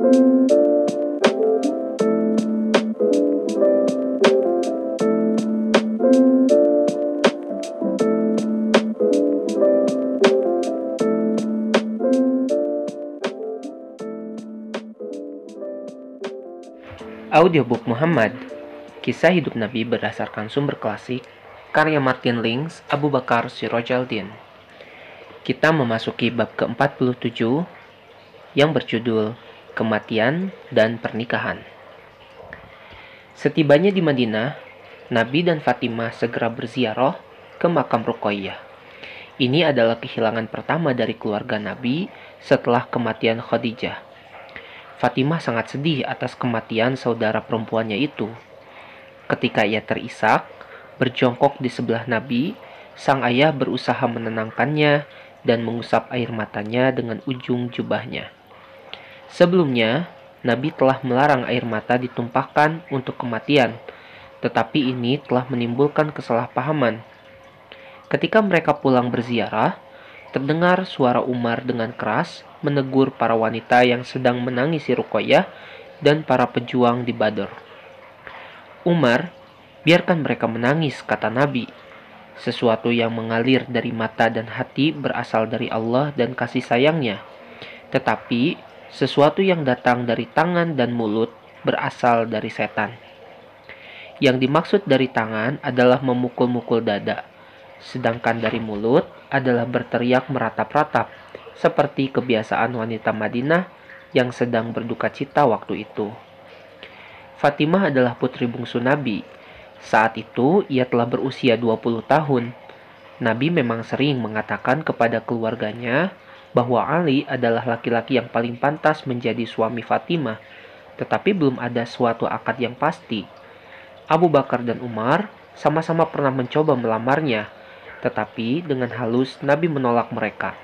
Audiobook Muhammad, kisah hidup Nabi berdasarkan sumber klasik, karya Martin Lings, Abu Bakar Sirojaldin. Kita memasuki bab ke-47 yang berjudul Kematian dan Pernikahan. Setibanya di Madinah, Nabi dan Fatimah segera berziarah ke makam Ruqayyah. Ini adalah kehilangan pertama dari keluarga Nabi setelah kematian Khadijah. Fatimah sangat sedih atas kematian saudara perempuannya itu. Ketika ia terisak, berjongkok di sebelah Nabi, sang ayah berusaha menenangkannya dan mengusap air matanya dengan ujung jubahnya. Sebelumnya, Nabi telah melarang air mata ditumpahkan untuk kematian, tetapi ini telah menimbulkan kesalahpahaman. Ketika mereka pulang berziarah, terdengar suara Umar dengan keras menegur para wanita yang sedang menangisi Ruqayyah dan para pejuang di Badr. Umar, biarkan mereka menangis, kata Nabi. Sesuatu yang mengalir dari mata dan hati berasal dari Allah dan kasih sayangnya. Tetapi, sesuatu yang datang dari tangan dan mulut berasal dari setan. Yang dimaksud dari tangan adalah memukul-mukul dada. Sedangkan dari mulut adalah berteriak meratap-ratap, seperti kebiasaan wanita Madinah yang sedang berduka cita waktu itu. Fatimah adalah putri bungsu Nabi. Saat itu ia telah berusia 20 tahun. Nabi memang sering mengatakan kepada keluarganya bahwa Ali adalah laki-laki yang paling pantas menjadi suami Fatimah, tetapi belum ada suatu akad yang pasti. Abu Bakar dan Umar sama-sama pernah mencoba melamarnya, tetapi dengan halus Nabi menolak mereka.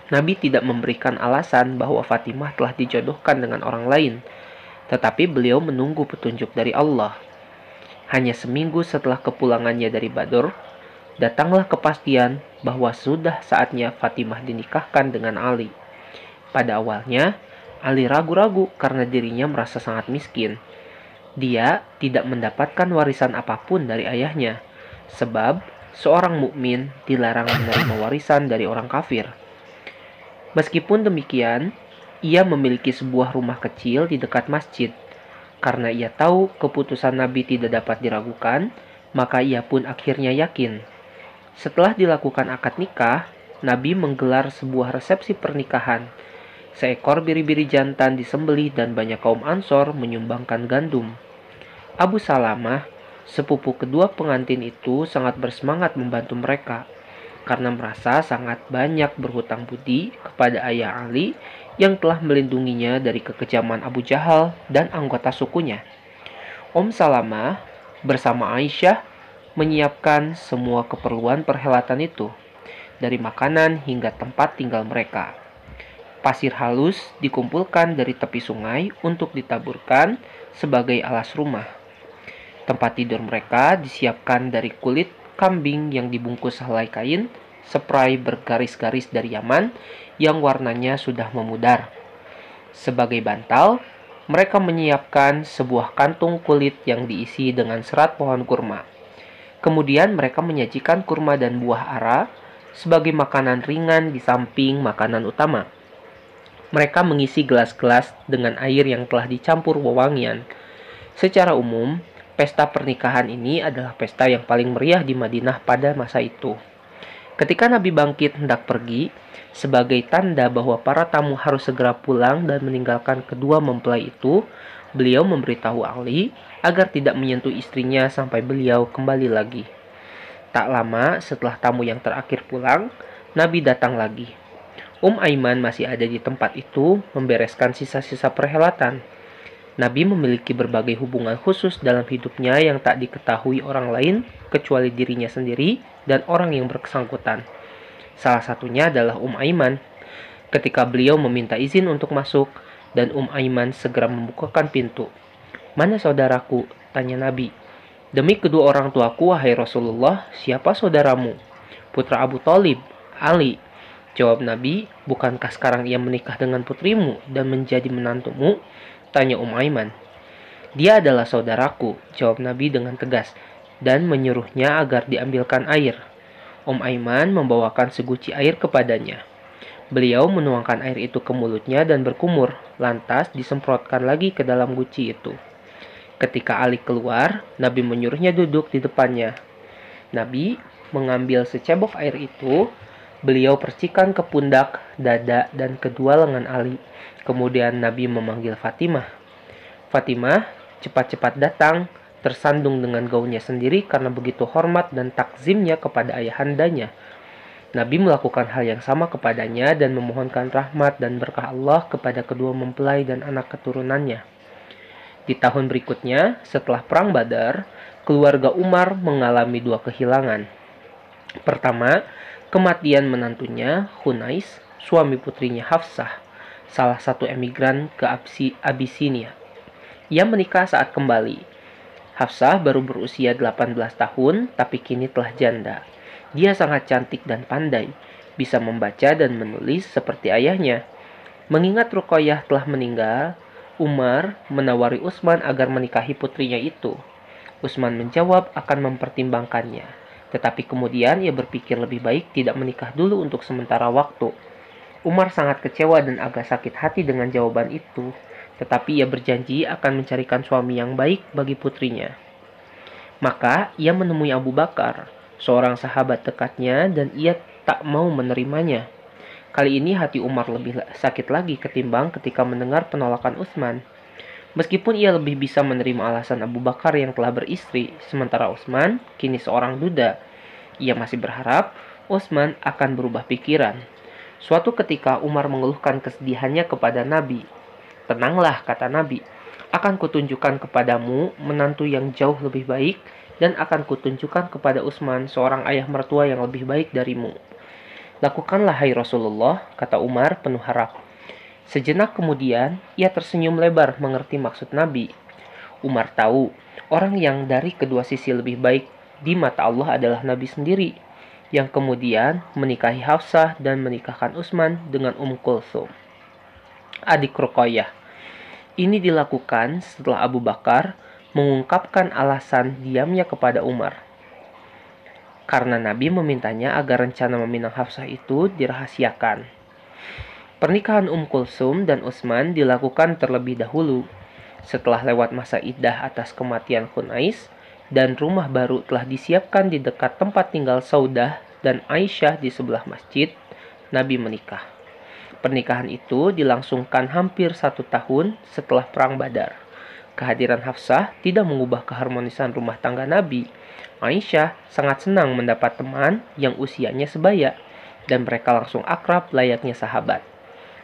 Nabi tidak memberikan alasan bahwa Fatimah telah dijodohkan dengan orang lain, tetapi beliau menunggu petunjuk dari Allah. Hanya seminggu setelah kepulangannya dari Badr, datanglah kepastian bahwa sudah saatnya Fatimah dinikahkan dengan Ali. Pada awalnya, Ali ragu-ragu karena dirinya merasa sangat miskin. Dia tidak mendapatkan warisan apapun dari ayahnya, sebab seorang mukmin dilarang menerima warisan dari orang kafir. Meskipun demikian, ia memiliki sebuah rumah kecil di dekat masjid. Karena ia tahu keputusan Nabi tidak dapat diragukan, maka ia pun akhirnya yakin. Setelah dilakukan akad nikah, Nabi menggelar sebuah resepsi pernikahan. Seekor biri-biri jantan disembelih dan banyak kaum Ansor menyumbangkan gandum. Abu Salamah, sepupu kedua pengantin itu, sangat bersemangat membantu mereka karena merasa sangat banyak berhutang budi kepada ayah Ali yang telah melindunginya dari kekejaman Abu Jahal dan anggota sukunya. Salamah bersama Aisyah menyiapkan semua keperluan perhelatan itu, dari makanan hingga tempat tinggal mereka. Pasir halus dikumpulkan dari tepi sungai untuk ditaburkan sebagai alas rumah. Tempat tidur mereka disiapkan dari kulit kambing yang dibungkus helai kain, spray bergaris-garis dari Yaman yang warnanya sudah memudar. Sebagai bantal, mereka menyiapkan sebuah kantung kulit yang diisi dengan serat pohon kurma. Kemudian mereka menyajikan kurma dan buah ara sebagai makanan ringan di samping makanan utama. Mereka mengisi gelas-gelas dengan air yang telah dicampur wewangian. Secara umum, pesta pernikahan ini adalah pesta yang paling meriah di Madinah pada masa itu. Ketika Nabi bangkit hendak pergi, sebagai tanda bahwa para tamu harus segera pulang dan meninggalkan kedua mempelai itu, beliau memberitahu Ali agar tidak menyentuh istrinya sampai beliau kembali lagi. Tak lama setelah tamu yang terakhir pulang, Nabi datang lagi. Aiman masih ada di tempat itu membereskan sisa-sisa perhelatan. Nabi memiliki berbagai hubungan khusus dalam hidupnya yang tak diketahui orang lain kecuali dirinya sendiri dan orang yang bersangkutan. Salah satunya adalah Aiman. Ketika beliau meminta izin untuk masuk, dan Aiman segera membukakan pintu. "Mana saudaraku?" tanya Nabi. "Demi kedua orang tuaku, wahai Rasulullah, siapa saudaramu?" "Putra Abu Thalib, Ali." Jawab Nabi, bukankah sekarang ia menikah dengan putrimu dan menjadi menantumu? Tanya Aiman. Dia adalah saudaraku, jawab Nabi dengan tegas, dan menyuruhnya agar diambilkan air. Aiman membawakan seguci air kepadanya. Beliau menuangkan air itu ke mulutnya dan berkumur, lantas disemprotkan lagi ke dalam guci itu. Ketika Ali keluar, Nabi menyuruhnya duduk di depannya. Nabi mengambil secebok air itu, beliau percikan ke pundak, dada, dan kedua lengan Ali. Kemudian Nabi memanggil Fatimah. Fatimah cepat-cepat datang, tersandung dengan gaunnya sendiri karena begitu hormat dan takzimnya kepada ayahandanya. Nabi melakukan hal yang sama kepadanya dan memohonkan rahmat dan berkah Allah kepada kedua mempelai dan anak keturunannya. Di tahun berikutnya, setelah Perang Badar, keluarga Umar mengalami dua kehilangan. Pertama, kematian menantunya, Hunais, suami putrinya Hafsah, salah satu emigran ke Abyssinia. Ia menikah saat kembali. Hafsah baru berusia 18 tahun, tapi kini telah janda. Dia sangat cantik dan pandai, bisa membaca dan menulis seperti ayahnya. Mengingat Ruqayyah telah meninggal, Umar menawari Utsman agar menikahi putrinya itu. Utsman menjawab akan mempertimbangkannya. Tetapi kemudian ia berpikir lebih baik tidak menikah dulu untuk sementara waktu. Umar sangat kecewa dan agak sakit hati dengan jawaban itu, tetapi ia berjanji akan mencarikan suami yang baik bagi putrinya. Maka ia menemui Abu Bakar, seorang sahabat dekatnya, dan ia tak mau menerimanya. Kali ini hati Umar lebih sakit lagi ketimbang ketika mendengar penolakan Utsman. Meskipun ia lebih bisa menerima alasan Abu Bakar yang telah beristri, sementara Utsman kini seorang duda. Ia masih berharap Utsman akan berubah pikiran. Suatu ketika Umar mengeluhkan kesedihannya kepada Nabi. Tenanglah, kata Nabi, akan kutunjukkan kepadamu menantu yang jauh lebih baik dan akan kutunjukkan kepada Utsman seorang ayah mertua yang lebih baik darimu. Lakukanlah hai Rasulullah, kata Umar penuh harap. Sejenak kemudian, ia tersenyum lebar mengerti maksud Nabi. Umar tahu, orang yang dari kedua sisi lebih baik di mata Allah adalah Nabi sendiri, yang kemudian menikahi Hafsah dan menikahkan Utsman dengan Kulthum, adik Ruqayyah. Ini dilakukan setelah Abu Bakar mengungkapkan alasan diamnya kepada Umar. Karena Nabi memintanya agar rencana meminang Hafsah itu dirahasiakan. Pernikahan Kulthum dan Utsman dilakukan terlebih dahulu. Setelah lewat masa iddah atas kematian Hunais dan rumah baru telah disiapkan di dekat tempat tinggal Saudah dan Aisyah di sebelah masjid, Nabi menikah. Pernikahan itu dilangsungkan hampir 1 tahun setelah Perang Badar. Kehadiran Hafsah tidak mengubah keharmonisan rumah tangga Nabi. Aisyah sangat senang mendapat teman yang usianya sebaya, dan mereka langsung akrab layaknya sahabat.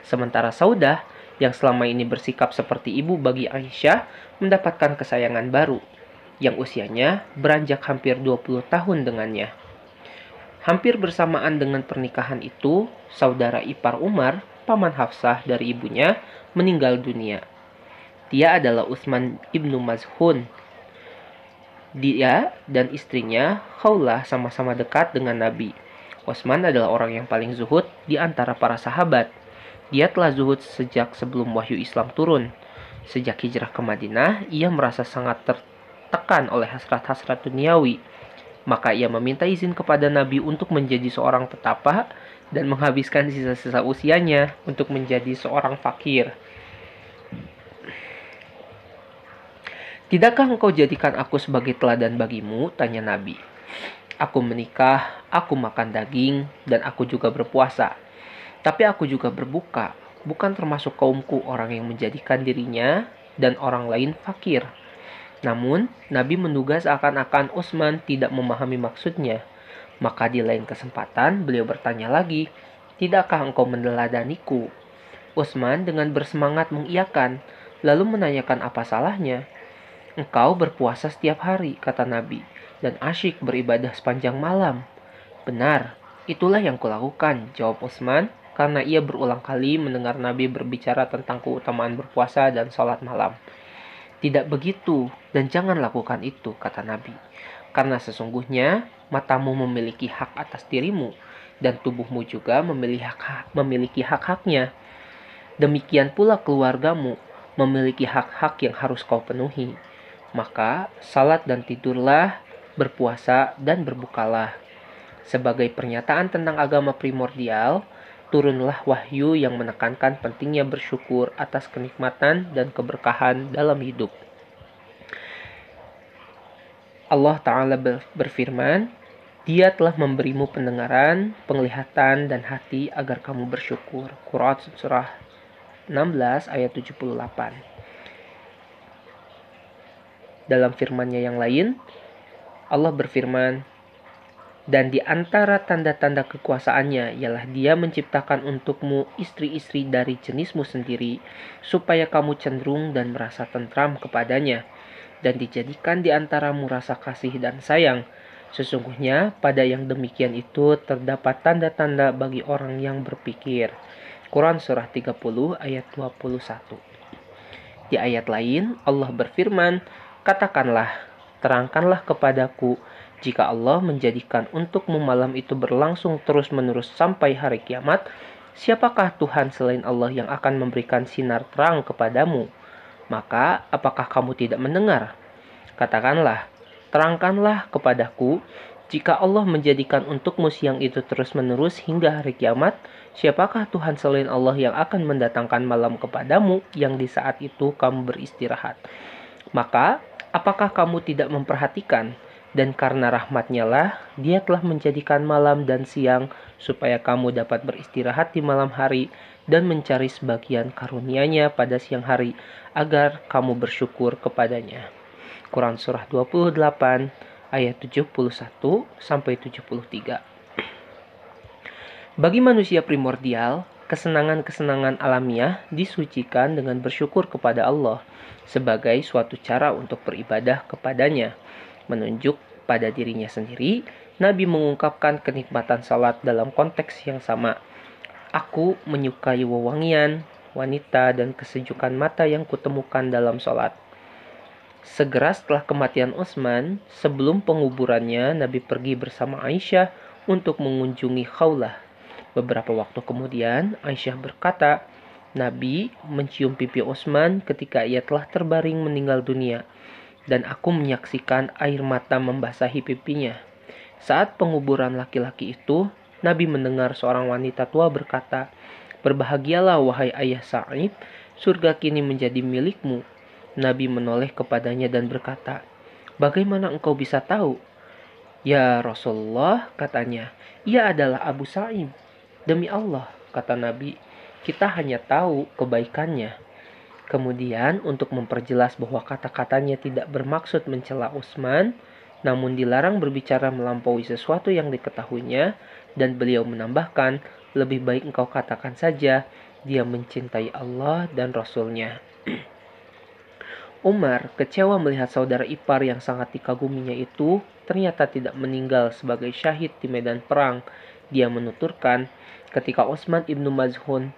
Sementara Saudah, yang selama ini bersikap seperti ibu bagi Aisyah, mendapatkan kesayangan baru, yang usianya beranjak hampir 20 tahun dengannya. Hampir bersamaan dengan pernikahan itu, saudara ipar Umar, paman Hafsah dari ibunya, meninggal dunia. Dia adalah Utsman ibnu Maz'un. Dia dan istrinya, Khawlah, sama-sama dekat dengan Nabi. Utsman adalah orang yang paling zuhud di antara para sahabat. Dia telah zuhud sejak sebelum wahyu Islam turun. Sejak hijrah ke Madinah, ia merasa sangat tertekan oleh hasrat-hasrat duniawi. Maka ia meminta izin kepada Nabi untuk menjadi seorang petapa dan menghabiskan sisa-sisa usianya untuk menjadi seorang fakir. Tidakkah engkau jadikan aku sebagai teladan bagimu? Tanya Nabi. Aku menikah, aku makan daging, dan aku juga berpuasa. Tapi aku juga berbuka, bukan termasuk kaumku orang yang menjadikan dirinya dan orang lain fakir. Namun, Nabi menduga seakan-akan Utsman tidak memahami maksudnya. Maka di lain kesempatan, beliau bertanya lagi, tidakkah engkau meneladaniku? Utsman dengan bersemangat mengiyakan, lalu menanyakan apa salahnya. Engkau berpuasa setiap hari, kata Nabi, dan asyik beribadah sepanjang malam. Benar, itulah yang kulakukan, jawab Utsman, karena ia berulang kali mendengar Nabi berbicara tentang keutamaan berpuasa dan sholat malam. Tidak begitu, dan jangan lakukan itu, kata Nabi. Karena sesungguhnya matamu memiliki hak atas dirimu, dan tubuhmu juga memiliki hak-haknya. Demikian pula keluargamu memiliki hak-hak yang harus kau penuhi. Maka salat dan tidurlah, berpuasa dan berbukalah. Sebagai pernyataan tentang agama primordial, turunlah wahyu yang menekankan pentingnya bersyukur atas kenikmatan dan keberkahan dalam hidup. Allah Ta'ala berfirman, Dia telah memberimu pendengaran, penglihatan, dan hati agar kamu bersyukur. Quran Surah 16 ayat 78. Dalam firman-Nya yang lain, Allah berfirman, dan di antara tanda-tanda kekuasaannya ialah Dia menciptakan untukmu istri-istri dari jenismu sendiri, supaya kamu cenderung dan merasa tentram kepadanya, dan dijadikan di antaramu rasa kasih dan sayang. Sesungguhnya pada yang demikian itu terdapat tanda-tanda bagi orang yang berpikir. Quran Surah 30 ayat 21. Di ayat lain, Allah berfirman, katakanlah, terangkanlah kepadaku, jika Allah menjadikan untukmu malam itu berlangsung terus-menerus sampai hari kiamat, siapakah Tuhan selain Allah yang akan memberikan sinar terang kepadamu? Maka, apakah kamu tidak mendengar? Katakanlah, terangkanlah kepadaku, jika Allah menjadikan untukmu siang itu terus-menerus hingga hari kiamat, siapakah Tuhan selain Allah yang akan mendatangkan malam kepadamu yang di saat itu kamu beristirahat? Maka, apakah kamu tidak memperhatikan? Dan karena rahmat-Nya lah, Dia telah menjadikan malam dan siang supaya kamu dapat beristirahat di malam hari dan mencari sebagian karunia-Nya pada siang hari agar kamu bersyukur kepadanya. Quran Surah 28 ayat 71 sampai 73. Bagi manusia primordial, kesenangan-kesenangan alamiah disucikan dengan bersyukur kepada Allah sebagai suatu cara untuk beribadah kepadanya. Menunjuk pada dirinya sendiri, Nabi mengungkapkan kenikmatan salat dalam konteks yang sama. Aku menyukai wewangian, wanita, dan kesejukan mata yang kutemukan dalam salat. Segera setelah kematian Utsman, sebelum penguburannya, Nabi pergi bersama Aisyah untuk mengunjungi Khawlah. Beberapa waktu kemudian, Aisyah berkata, Nabi mencium pipi Utsman ketika ia telah terbaring meninggal dunia, dan aku menyaksikan air mata membasahi pipinya. Saat penguburan laki-laki itu, Nabi mendengar seorang wanita tua berkata, berbahagialah wahai ayah Sa'ib, surga kini menjadi milikmu. Nabi menoleh kepadanya dan berkata, bagaimana engkau bisa tahu? Ya Rasulullah, katanya, ia adalah Abu Sa'ib. Demi Allah, kata Nabi, kita hanya tahu kebaikannya. Kemudian untuk memperjelas bahwa kata-katanya tidak bermaksud mencela Utsman, namun dilarang berbicara melampaui sesuatu yang diketahuinya, dan beliau menambahkan, lebih baik engkau katakan saja, dia mencintai Allah dan Rasul-Nya. Umar kecewa melihat saudara ipar yang sangat dikaguminya itu ternyata tidak meninggal sebagai syahid di medan perang. Dia menuturkan, ketika Utsman ibnu Maz'un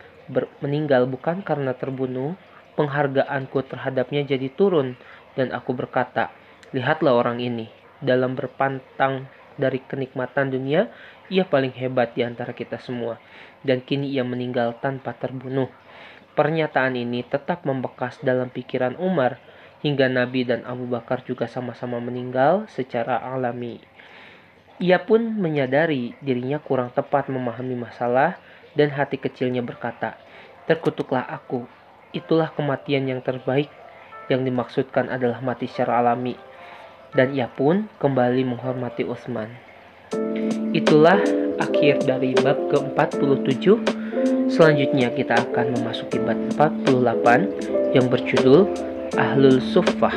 meninggal bukan karena terbunuh, penghargaanku terhadapnya jadi turun, dan aku berkata, lihatlah orang ini, dalam berpantang dari kenikmatan dunia, ia paling hebat di antara kita semua, dan kini ia meninggal tanpa terbunuh. Pernyataan ini tetap membekas dalam pikiran Umar, hingga Nabi dan Abu Bakar juga sama-sama meninggal secara alami. Ia pun menyadari dirinya kurang tepat memahami masalah, dan hati kecilnya berkata, terkutuklah aku, itulah kematian yang terbaik, yang dimaksudkan adalah mati secara alami. Dan ia pun kembali menghormati Utsman. Itulah akhir dari bab ke-47. Selanjutnya kita akan memasuki bab 48 yang berjudul Ahlul Suffah.